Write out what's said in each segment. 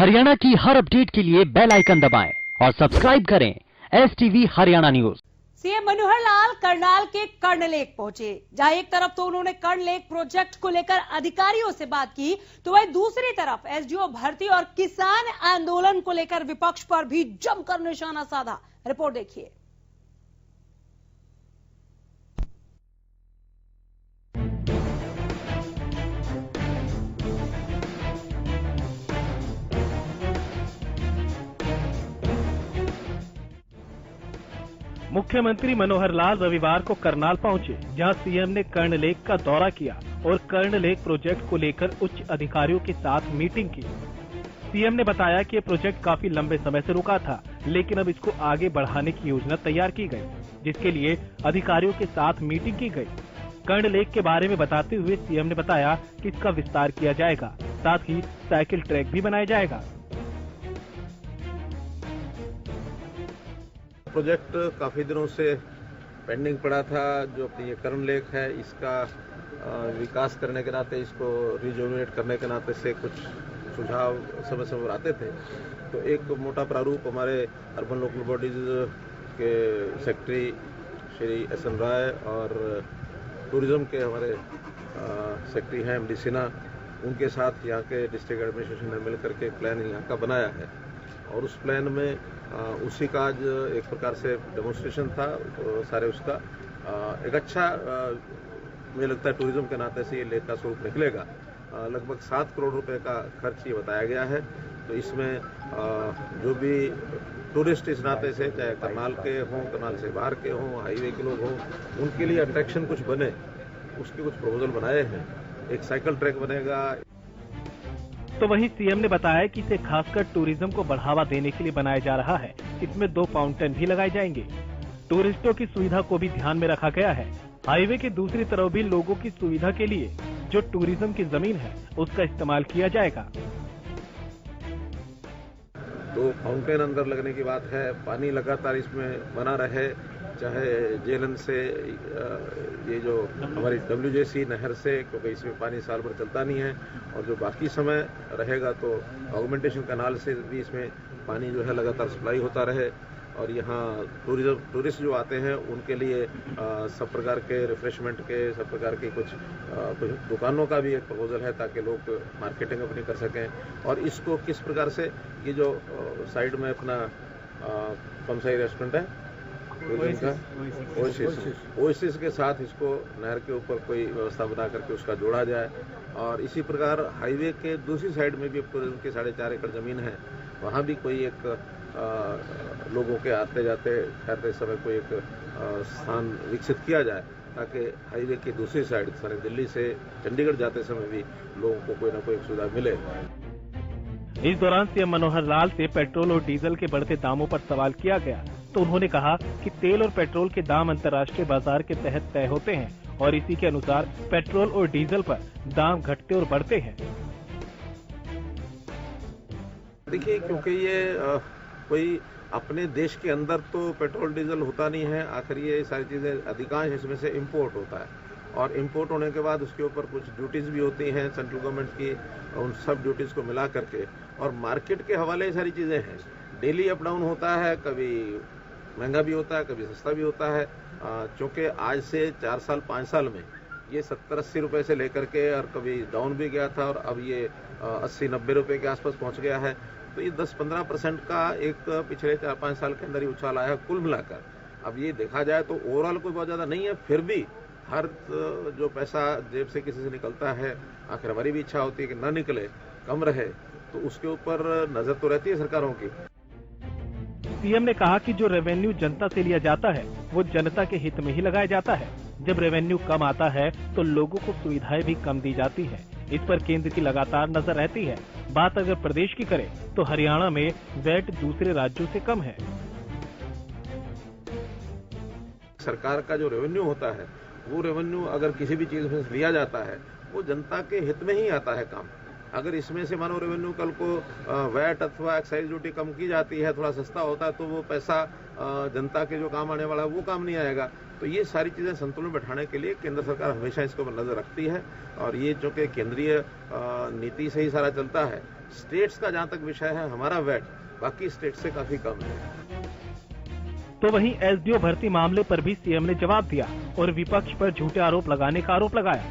हरियाणा की हर अपडेट के लिए बेल आइकन दबाएं और सब्सक्राइब करें STV Haryana news. CM Manohar Lal Karnal के कर्णलेक पहुंचे, जहां एक तरफ तो उन्होंने कर्णलेक प्रोजेक्ट को लेकर अधिकारियों से बात की, तो वहीं दूसरी तरफ एसडीओ भर्ती और किसान आंदोलन को लेकर विपक्ष पर भी जमकर निशाना साधा। रिपोर्ट देखिए। मुख्यमंत्री मनोहर लाल रविवार को करनाल पहुंचे, जहां सीएम ने कर्णलेक का दौरा किया और कर्णलेक प्रोजेक्ट को लेकर उच्च अधिकारियों के साथ मीटिंग की। सीएम ने बताया कि ये प्रोजेक्ट काफी लंबे समय से रुका था, लेकिन अब इसको आगे बढ़ाने की योजना तैयार की गई, जिसके लिए अधिकारियों के साथ मीटिंग की गई। कर्णलेक के बारे में बताते हुए सीएम ने बताया कि इसका विस्तार किया जाएगा, साथ ही साइकिल ट्रैक भी बनाया जाएगा। प्रोजेक्ट काफ़ी दिनों से पेंडिंग पड़ा था। जो अपनी ये कर्णलेक है, इसका विकास करने के नाते, इसको रिजुविनेट करने के नाते से कुछ सुझाव समय समय पर आते थे। तो एक मोटा प्रारूप हमारे अर्बन लोकल बॉडीज के सेक्रेटरी श्री SN राय और टूरिज्म के हमारे सेक्रेटरी हैं MD सिन्हा, उनके साथ यहाँ के डिस्ट्रिक्ट एडमिनिस्ट्रेशन ने मिलकर के प्लान यहाँ का बनाया है। और उस प्लान में उसी का आज एक प्रकार से डेमोन्स्ट्रेशन था। तो सारे उसका एक अच्छा मुझे लगता है टूरिज्म के नाते से ये लेक का स्वरूप निकलेगा। लगभग 7 करोड़ रुपए का खर्च ये बताया गया है। तो इसमें जो भी टूरिस्ट इस नाते से, चाहे करनाल के हों, करनाल से बाहर के हों, हाईवे के लोग हों, उनके लिए अट्रैक्शन कुछ बने, उसके कुछ प्रपोजल बनाए हैं। एक साइकिल ट्रैक बनेगा। तो वहीं सीएम ने बताया कि इसे खासकर टूरिज्म को बढ़ावा देने के लिए बनाया जा रहा है। इसमें 2 फाउंटेन भी लगाए जाएंगे। टूरिस्टों की सुविधा को भी ध्यान में रखा गया है। हाईवे के दूसरी तरफ भी लोगों की सुविधा के लिए जो टूरिज्म की जमीन है, उसका इस्तेमाल किया जाएगा। 2 फाउंटेन अंदर लगने की बात है। पानी लगातार इसमें बना रहे, चाहे जेलन से ये जो हमारी WJC नहर से, क्योंकि इसमें पानी साल भर चलता नहीं है, और जो बाकी समय रहेगा तो ऑगमेंटेशन कैनाल से भी इसमें पानी जो है लगातार सप्लाई होता रहे। और यहाँ टूरिस्ट जो आते हैं उनके लिए सब प्रकार के रिफ्रेशमेंट के, सब प्रकार की कुछ दुकानों का भी एक प्रपोजल है, ताकि लोग मार्केटिंग अपनी कर सकें। और इसको किस प्रकार से, ये जो साइड में अपना कौन सा रेस्टोरेंट है, ओएसिस के साथ इसको नहर के ऊपर कोई व्यवस्था बना करके उसका जोड़ा जाए। और इसी प्रकार हाईवे के दूसरी साइड में भी टूरिज्म की 4.5 एकड़ जमीन है, वहाँ भी कोई एक लोगों के आते जाते ठहरते समय कोई एक स्थान विकसित किया जाए, ताकि हाईवे की दूसरी साइड सारे दिल्ली से चंडीगढ़ जाते समय भी लोगों को कोई ना कोई सुविधा मिले। इस दौरान सीएम मनोहर लाल से पेट्रोल और डीजल के बढ़ते दामों पर सवाल किया गया, तो उन्होंने कहा कि तेल और पेट्रोल के दाम अंतर्राष्ट्रीय बाजार के तहत तय होते हैं और इसी के अनुसार पेट्रोल और डीजल पर दाम घटते और बढ़ते हैं। देखिए, क्योंकि ये कोई अपने देश के अंदर तो पेट्रोल डीजल होता नहीं है, आखिर ये सारी चीजें अधिकांश इसमें से इंपोर्ट होता है। और इंपोर्ट होने के बाद उसके ऊपर कुछ ड्यूटीज भी होती हैं सेंट्रल गवर्नमेंट की, उन सब ड्यूटीज को मिला करके, और मार्केट के हवाले ये सारी चीजें हैं। डेली अप डाउन होता है, कभी महंगा भी होता है, कभी सस्ता भी होता है। चूँकि आज से 4 साल 5 साल में ये 70-80 रुपए से लेकर के, और कभी डाउन भी गया था, और अब ये 80-90 रुपए के आसपास पहुंच गया है। तो ये 10-15% का एक पिछले 4-5 साल के अंदर ही उछाल आया कुल मिलाकर। अब ये देखा जाए तो ओवरऑल कोई बहुत ज्यादा नहीं है, फिर भी हर जो पैसा जेब से किसी से निकलता है, आखिर हमारी भी इच्छा होती है कि ना निकले, कम रहे, तो उसके ऊपर नजर तो रहती है सरकारों की। सीएम ने कहा कि जो रेवेन्यू जनता से लिया जाता है, वो जनता के हित में ही लगाया जाता है। जब रेवेन्यू कम आता है तो लोगों को सुविधाएं भी कम दी जाती है। इस पर केंद्र की लगातार नजर रहती है। बात अगर प्रदेश की करें तो हरियाणा में वैट दूसरे राज्यों से कम है। सरकार का जो रेवेन्यू होता है, वो रेवेन्यू अगर किसी भी चीज में लिया जाता है, वो जनता के हित में ही आता है काम। अगर इसमें से मानो रेवेन्यू कल को वैट अथवा एक्साइज ड्यूटी कम की जाती है, थोड़ा सस्ता होता है, तो वो पैसा जनता के जो काम आने वाला है वो काम नहीं आएगा। तो ये सारी चीजें संतुलन बैठाने के लिए केंद्र सरकार हमेशा इसके ऊपर नजर रखती है और ये जो कि केंद्रीय नीति से ही सारा चलता है। स्टेट्स का जहां तक विषय है, हमारा वैट बाकी स्टेट से काफी कम है। तो वहीं एसडीओ भर्ती मामले पर भी सीएम ने जवाब दिया और विपक्ष पर झूठे आरोप लगाने का आरोप लगाया।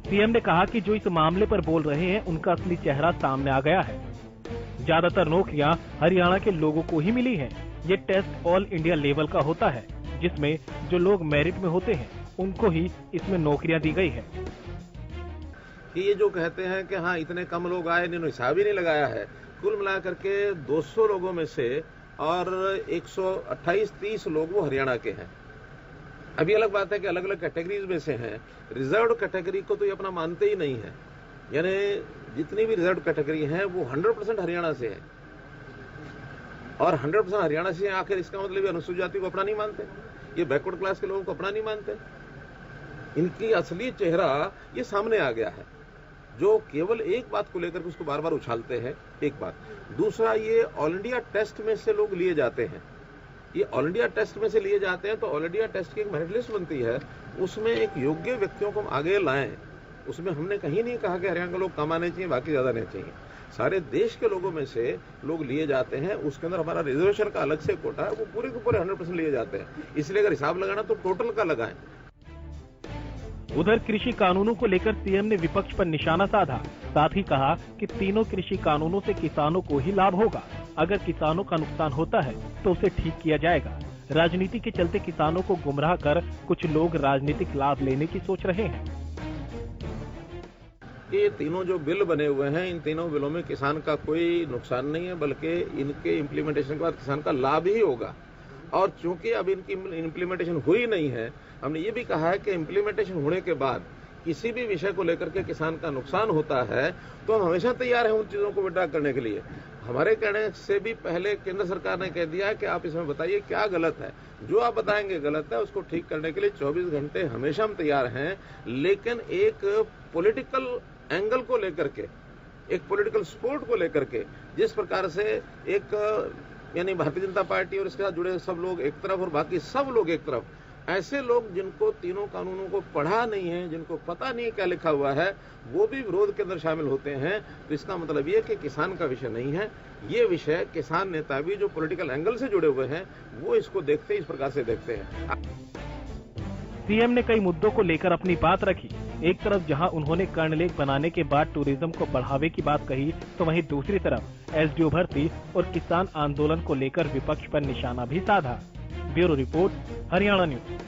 सीएम ने कहा कि जो इस मामले पर बोल रहे हैं उनका असली चेहरा सामने आ गया है। ज्यादातर नौकरियां हरियाणा के लोगों को ही मिली हैं। ये टेस्ट ऑल इंडिया लेवल का होता है, जिसमें जो लोग मेरिट में होते हैं उनको ही इसमें नौकरियां दी गई है। ये जो कहते हैं कि हाँ इतने कम लोग आए, इन्होंने हिसाब ही नहीं लगाया है। कुल मिलाकर के 200 लोगों में से और 128-30 लोग वो हरियाणा के हैं। अभी अलग बात है कि अलग अलग कैटेगरीज में से हैं। रिजर्व कैटेगरी को तो ये अपना मानते ही नहीं है, यानी जितनी भी रिजर्व कैटेगरी है वो 100% हरियाणा से है और 100% हरियाणा से आखिर इसका मतलब ये अनुसूचित जाति को अपना नहीं मानते, ये बैकवर्ड क्लास के लोगों को अपना नहीं मानते। इनकी असली चेहरा ये सामने आ गया है, जो केवल एक बात को लेकर के उसको बार बार उछालते हैं। एक बात, दूसरा ये ऑल इंडिया टेस्ट में से लोग लिए जाते हैं। ये ऑल इंडिया टेस्ट में से लिए जाते हैं तो ऑल इंडिया टेस्ट की एक मेरिट लिस्ट बनती है, उसमें एक योग्य व्यक्तियों को हम आगे लाएं। उसमें हमने कहीं नहीं कहा कि हरियाणा के लोग कम आने चाहिए, बाकी ज्यादा नहीं चाहिए। सारे देश के लोगों में से लोग लिए जाते हैं। उसके अंदर हमारा रिजर्वेशन का अलग से कोटा है, वो पूरे के पूरे 100% लिए जाते हैं। इसलिए अगर हिसाब लगाना तो टोटल का लगाएं। उधर कृषि कानूनों को लेकर सीएम ने विपक्ष पर निशाना साधा। साथ ही कहा कि तीनों कृषि कानूनों से किसानों को ही लाभ होगा। अगर किसानों का नुकसान होता है तो उसे ठीक किया जाएगा। राजनीति के चलते किसानों को गुमराह कर कुछ लोग राजनीतिक लाभ लेने की सोच रहे हैं। ये तीनों जो बिल बने हुए हैं, इन तीनों बिलों में किसान का कोई नुकसान नहीं है, बल्कि इनके इम्प्लीमेंटेशन के बाद किसान का लाभ ही होगा। और चूंकि अब इनकी इम्प्लीमेंटेशन हुई नहीं है, हमने ये भी कहा है कि इम्प्लीमेंटेशन होने के बाद किसी भी विषय को लेकर के किसान का नुकसान होता है तो हम हमेशा तैयार हैं उन चीजों को विड्रॉ करने के लिए। हमारे कहने से भी पहले केंद्र सरकार ने कह दिया है कि आप इसमें बताइए क्या गलत है, जो आप बताएंगे गलत है उसको ठीक करने के लिए 24 घंटे हमेशा हम तैयार हैं। लेकिन एक पॉलिटिकल एंगल को लेकर के, एक पॉलिटिकल सपोर्ट को लेकर के, जिस प्रकार से एक यानी भारतीय जनता पार्टी और इसके साथ जुड़े सब लोग एक तरफ और बाकी सब लोग एक तरफ, ऐसे लोग जिनको तीनों कानूनों को पढ़ा नहीं है, जिनको पता नहीं क्या लिखा हुआ है, वो भी विरोध के अंदर शामिल होते हैं। तो इसका मतलब ये कि किसान का विषय नहीं है ये विषय। किसान नेता भी जो पॉलिटिकल एंगल से जुड़े हुए हैं वो इसको देखते इस प्रकार से देखते हैं। सीएम ने कई मुद्दों को लेकर अपनी बात रखी। एक तरफ जहां उन्होंने कर्णलेख बनाने के बाद टूरिज्म को बढ़ावे की बात कही, तो वहीं दूसरी तरफ एसडीओ भर्ती और किसान आंदोलन को लेकर विपक्ष पर निशाना भी साधा। Bureau report, Haryana news.